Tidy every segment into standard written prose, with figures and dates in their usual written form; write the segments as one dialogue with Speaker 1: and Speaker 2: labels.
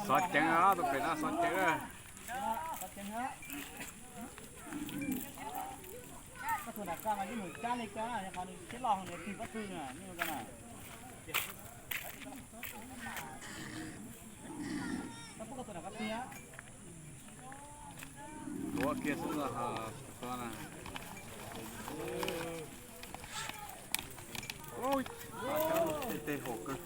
Speaker 1: ซอสเจ๋งอ่ะต้องเป็นซอสเจ๋งเลย
Speaker 2: ก็ส่วนหนักกล้ามาที่หมู่จ้าในกล้าเนี่ยเขาเนี่ยที่ลองเนี่ยคือก็คืออ่ะนี่มันกันอ่ะแล้วพวกก็ส่วนหนักก็เตี้ย
Speaker 1: ตัวเกี๊ยวสุดละฮะตัวน่ะโอ้ยเตะหกกัน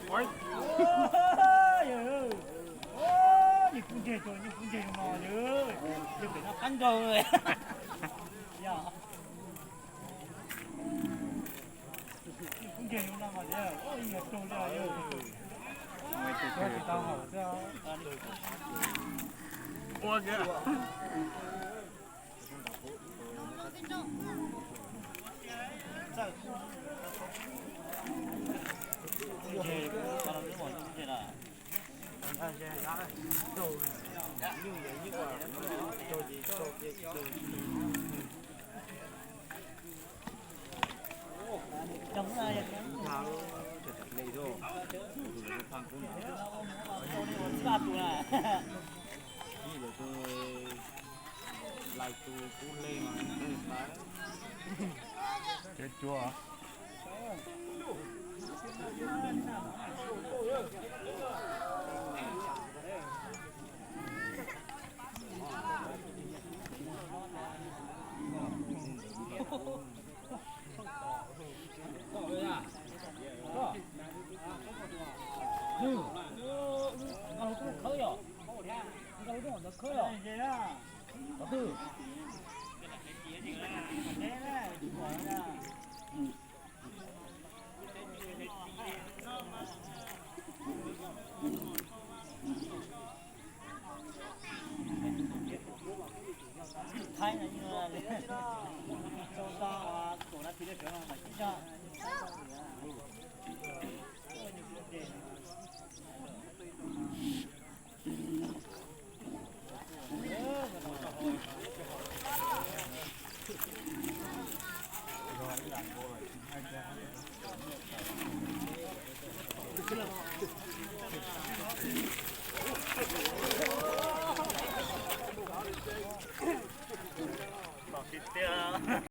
Speaker 1: โอ้ย
Speaker 2: 你不接受，你不接受嘛？就给他喊着了。呀，你不接受那嘛的，我也走了哟。
Speaker 1: ไม่ติด
Speaker 2: 我知道好的。
Speaker 1: 我个。
Speaker 2: 看现在啥嘞？走，又也一个，走几走几走。Trong này tháo chật lì thôi, dù là thang cũng nào. Đi được tôi lại tôi cũng lên mà tôi phải.
Speaker 1: Chết chưa hả?
Speaker 2: 커요. 이거 더 커요. 이제야. 어디? 네네. 뭐야? 타이는 이거는 저다와 또나 필요 병원 맞죠?